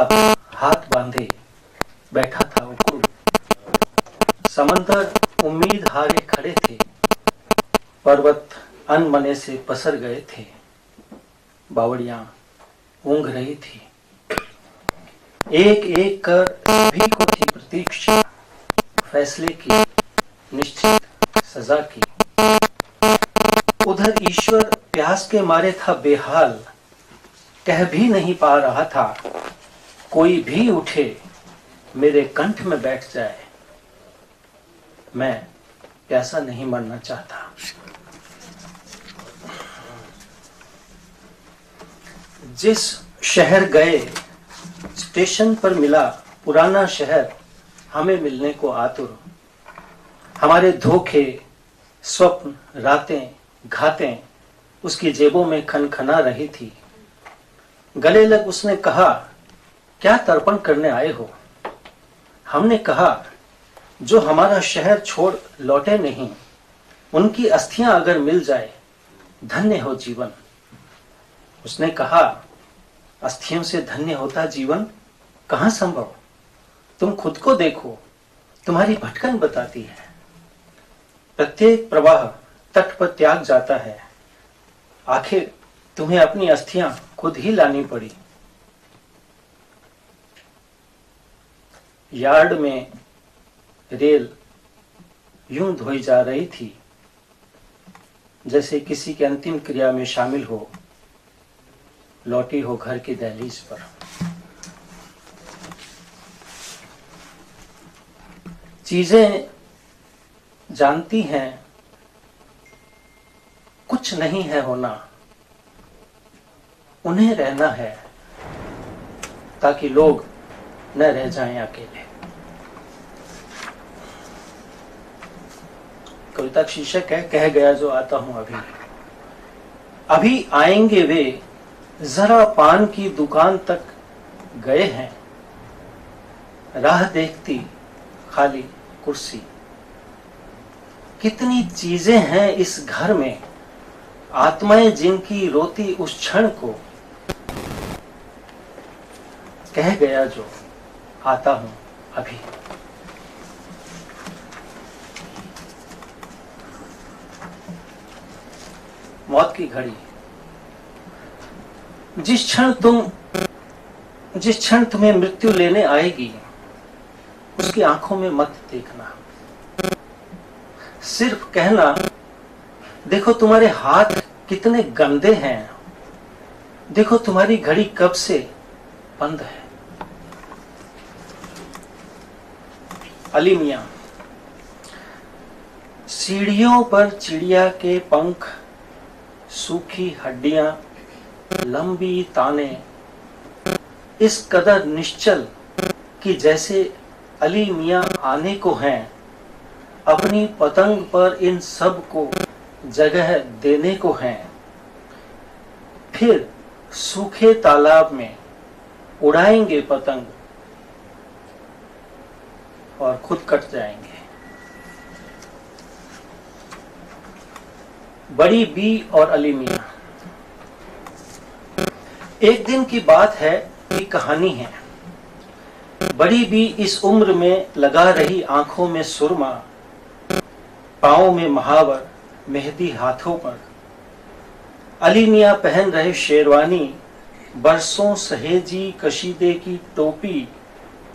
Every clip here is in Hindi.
हाथ बांधे बैठा था उकुड़। समंदर उम्मीद हारे खड़े थे, पर्वत अनमने से पसर गए थे। बावड़ियां ऊँघ रही थी, एक एक कर सभी को थी प्रतीक्षा फैसले की, निश्चित सजा की। उधर ईश्वर प्यास के मारे था बेहाल, कह भी नहीं पा रहा था कोई भी उठे मेरे कंठ में बैठ जाए। मैं प्यासा नहीं मरना चाहता। जिस शहर गए स्टेशन पर मिला पुराना शहर हमें मिलने को आतुर। हमारे धोखे स्वप्न रातें घातें उसकी जेबों में खनखना रही थी। गले लग उसने कहा, क्या तर्पण करने आए हो? हमने कहा, जो हमारा शहर छोड़ लौटे नहीं, उनकी अस्थियां अगर मिल जाए धन्य हो जीवन। उसने कहा, अस्थियों से धन्य होता जीवन कहां संभव? तुम खुद को देखो, तुम्हारी भटकन बताती है। प्रत्येक प्रवाह तट पर त्याग जाता है, आखिर तुम्हें अपनी अस्थियां खुद ही लानी पड़ी। यार्ड में रेल यूं धोई जा रही थी जैसे किसी के अंतिम क्रिया में शामिल हो लौटी हो घर की दहलीज पर। चीजें जानती हैं कुछ नहीं है होना, उन्हें रहना है ताकि लोग न रह जाएं अकेले। कविता का शीर्षक है कह गया जो आता हूं अभी। अभी आएंगे वे, जरा पान की दुकान तक गए हैं, राह देखती खाली कुर्सी। कितनी चीजें हैं इस घर में, आत्माएं जिनकी रोती उस क्षण को। कह गया जो आता हूं अभी। मौत की घड़ी। जिस क्षण तुम्हें मृत्यु लेने आएगी, उसकी आंखों में मत देखना। सिर्फ कहना, देखो तुम्हारे हाथ कितने गंदे हैं, देखो तुम्हारी घड़ी कब से बंद है। अली मियां। सीढ़ियों पर चिड़िया के पंख, सूखी हड्डियां, लंबी ताने, इस कदर निश्चल कि जैसे अली मियां आने को हैं, अपनी पतंग पर इन सब को जगह देने को हैं। फिर सूखे तालाब में उड़ाएंगे पतंग और खुद कट जाएंगे। बड़ी बी और अली मियां। एक दिन की बात है कि कहानी है। बड़ी बी इस उम्र में लगा रही आंखों में सुरमा, पांवों में महावर, मेहंदी हाथों पर। अली मियां पहन रहे शेरवानी, बरसों सहेजी कशीदे की टोपी,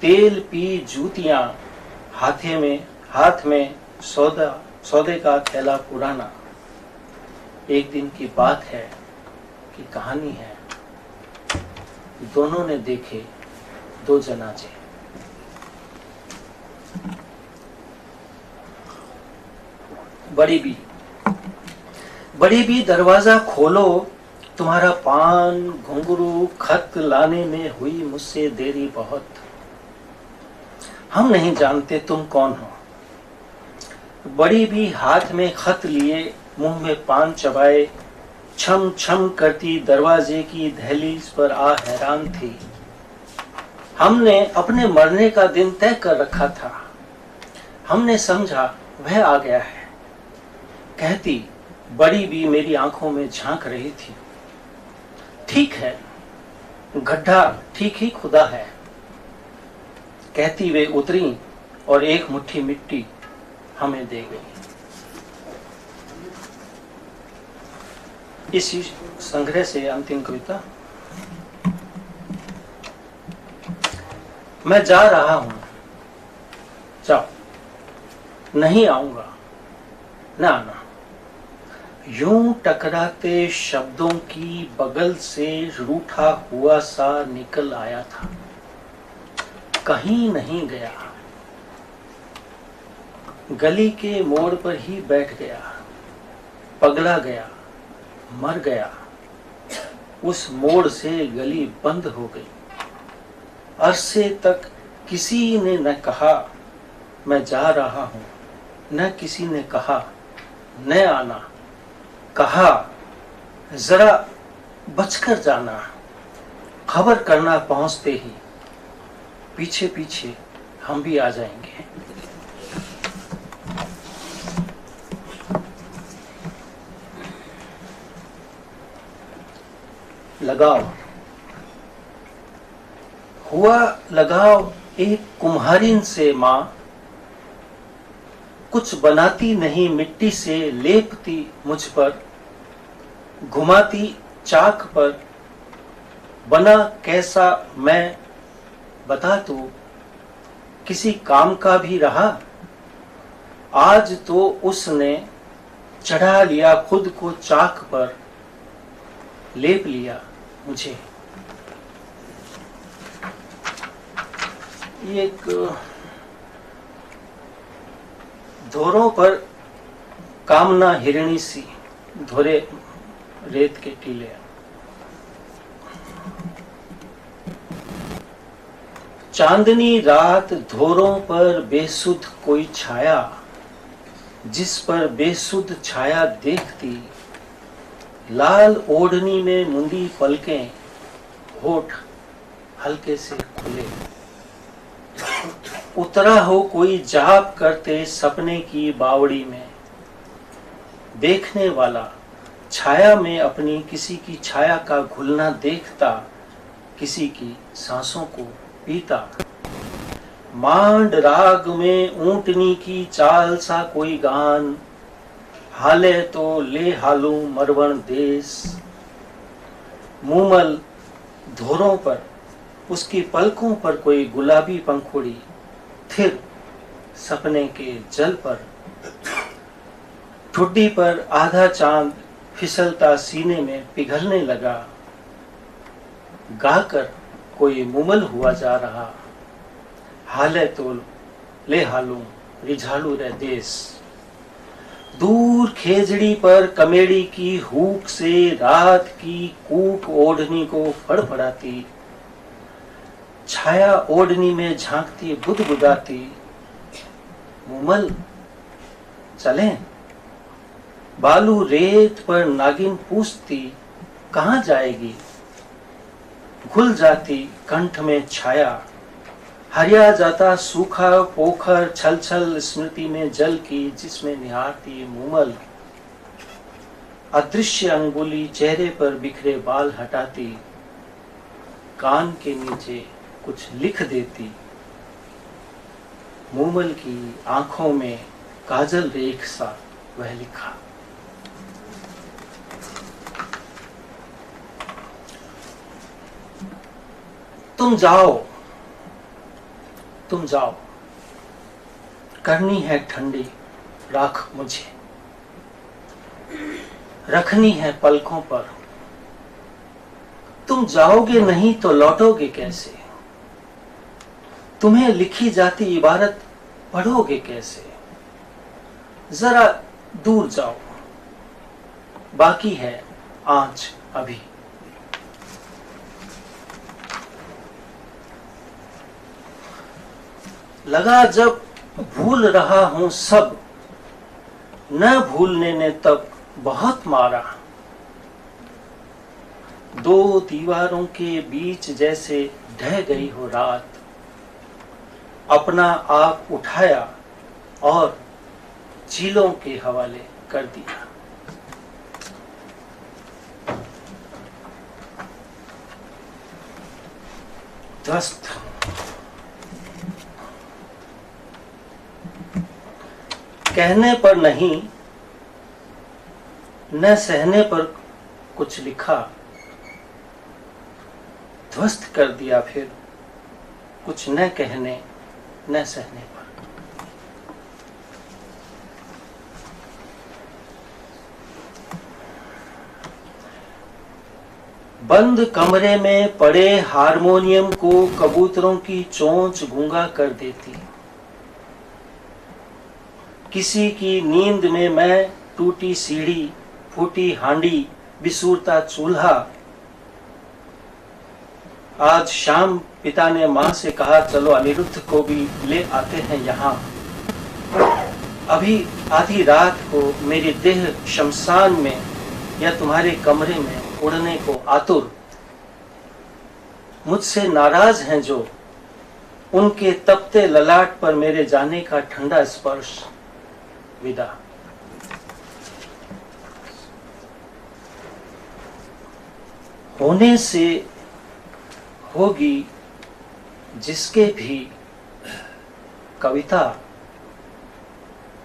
तेल पी जूतियां, हाथ में सौदे का थैला पुराना। एक दिन की बात है कि कहानी है। दोनों ने देखे दो जनाजे। बड़ी बी दरवाजा खोलो, तुम्हारा पान घुंघरू खत लाने में हुई मुझसे देरी बहुत। हम नहीं जानते तुम कौन हो। बड़ी बी हाथ में खत लिए, मुंह में पान चबाए, छम छम करती दरवाजे की दहलीज पर आ हैरान थी। हमने अपने मरने का दिन तय कर रखा था। हमने समझा वह आ गया है, कहती बड़ी बी मेरी आंखों में झांक रही थी। ठीक है, गड्ढा ठीक ही खुदा है। कहती वे उतरी और एक मुट्ठी मिट्टी हमें दे गई। इसी संग्रह से अंतिम कविता। मैं जा रहा हूं, जाओ, नहीं आऊंगा, ना आना। यूं टकराते शब्दों की बगल से रूठा हुआ सा निकल आया था, कहीं नहीं गया, गली के मोड़ पर ही बैठ गया, पगला गया, मर गया। उस मोड़ से गली बंद हो गई। अरसे तक किसी ने न कहा मैं जा रहा हूं, न किसी ने कहा न आना। कहा जरा बचकर जाना, खबर करना पहुंचते ही, पीछे पीछे हम भी आ जाएंगे। लगाव। हुआ लगाव एक कुम्हारिन से मां, कुछ बनाती नहीं मिट्टी से, लेपती मुझ पर, घुमाती चाक पर। बना कैसा मैं बता तू, किसी काम का भी रहा। आज तो उसने चढ़ा लिया खुद को चाक पर, लेप लिया मुझे। एक धोरों पर कामना हिरणी सी, धोरे रेत के टीले। चांदनी रात धोरों पर बेसुध कोई छाया, जिस पर बेसुध छाया देखती। लाल ओढ़नी में मुंदी पलकें, होठ हल्के से खुले। उतरा हो कोई जाप करते सपने की बावड़ी में, देखने वाला छाया में अपनी किसी की छाया का घुलना देखता, किसी की सांसों को पीता। मांड राग में ऊंटनी की चाल सा कोई गान, हाले तो ले हालू मरवण देश। मूमल धोरों पर, उसकी पलकों पर कोई गुलाबी पंखुड़ी, फिर सपने के जल पर। ठुड्डी पर आधा चांद फिसलता सीने में पिघलने लगा। गाकर कोई मुमल हुआ जा रहा, हाले तो ले हालू रिझालू रे देश। दूर खेजड़ी पर कमेड़ी की हुक से रात की कूक ओढ़नी को फड़फड़ाती। छाया ओढ़नी में झांकती बुदबुदाती। मुमल चलें? बालू रेत पर नागिन पूछती, कहां जाएगी? घुल जाती कंठ में छाया, हरिया जाता सूखा पोखर छल छल स्मृति में जल की, जिसमें निहारती मुमल। अदृश्य अंगुली चेहरे पर बिखरे बाल हटाती, कान के नीचे कुछ लिख देती। मुमल की आंखों में काजल रेख सा वह लिखा। तुम जाओ, तुम जाओ, करनी है ठंडी राख मुझे, रखनी है पलकों पर। तुम जाओगे नहीं तो लौटोगे कैसे? तुम्हें लिखी जाती इबारत पढ़ोगे कैसे? जरा दूर जाओ, बाकी है आंच अभी। लगा जब भूल रहा हूं सब, न भूलने ने तब बहुत मारा। दो दीवारों के बीच जैसे ढह गई हो रात, अपना आप उठाया और चीलों के हवाले कर दिया। ध्वस्त कहने पर नहीं, न सहने पर कुछ लिखा, ध्वस्त कर दिया फिर कुछ न कहने न सहने पर। बंद कमरे में पड़े हारमोनियम को कबूतरों की चोंच गूंगा कर देती। किसी की नींद में मैं टूटी सीढ़ी, फूटी हांडी, बिसूरता चूल्हा। आज शाम पिता ने मां से कहा, चलो अनिरुद्ध को भी ले आते हैं यहाँ। अभी आधी रात को मेरी देह शमशान में या तुम्हारे कमरे में उड़ने को आतुर। मुझसे नाराज हैं जो, उनके तपते ललाट पर मेरे जाने का ठंडा स्पर्श। विदा। होने से होगी जिसके भी कविता,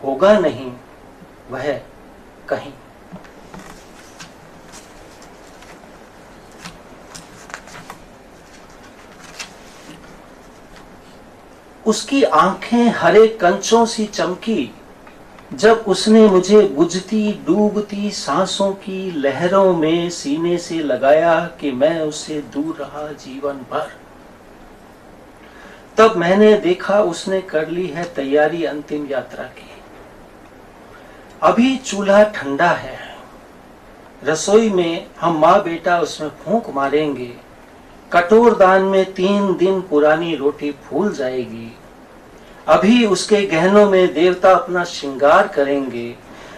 होगा नहीं वह कहीं। उसकी आंखें हरे कंचों सी चमकी जब उसने मुझे बुझती डूबती सांसों की लहरों में सीने से लगाया कि मैं उससे दूर रहा जीवन भर। तब मैंने देखा उसने कर ली है तैयारी अंतिम यात्रा की। अभी चूल्हा ठंडा है, रसोई में हम माँ बेटा उसमें फूंक मारेंगे। कटोरदान में 3 दिन पुरानी रोटी फूल जाएगी। अभी उसके गहनों में देवता अपना श्रृंगार करेंगे।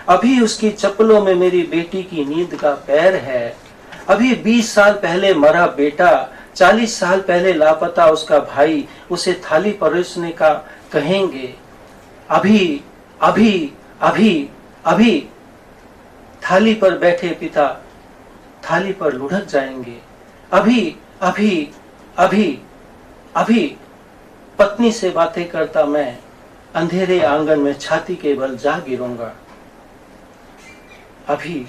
अभी उसकी चप्पलों में मेरी बेटी की नींद का पैर है। अभी 20 साल पहले मरा बेटा, 40 साल पहले लापता उसका भाई उसे थाली परोसने का कहेंगे। अभी अभी अभी अभी थाली पर बैठे पिता थाली पर लुढ़क जाएंगे। अभी अभी अभी अभी पत्नी से बातें करता मैं अंधेरे आंगन में छाती के बल जा गिरूंगा। अभी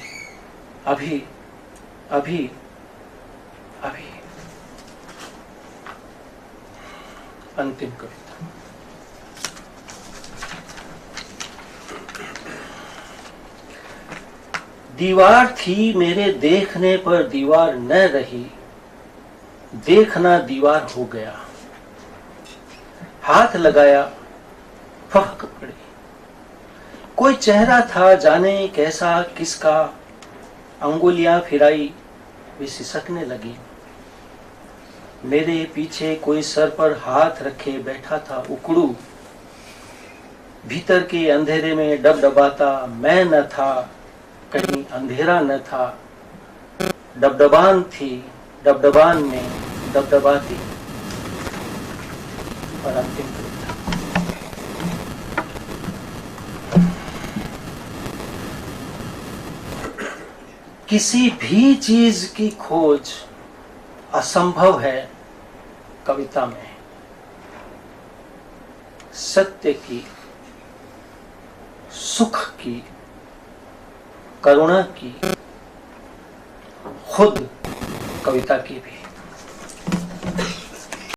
अभी अभी अभी। अंतिम कविता। दीवार थी मेरे देखने पर दीवार न रही, देखना दीवार हो गया। हाथ लगाया फहक पड़ी। कोई चेहरा था जाने कैसा किसका, अंगुलियां फिराई वे सिसकने लगी। मेरे पीछे कोई सर पर हाथ रखे बैठा था उकड़ू। भीतर के अंधेरे में डबडबाता मैं न था, कहीं अंधेरा न था। डबडबान थी, डबडबान में डबडबाती। और अंतिम कविता। किसी भी चीज की खोज असंभव है कविता में। सत्य की, सुख की, करुणा की, खुद कविता की भी।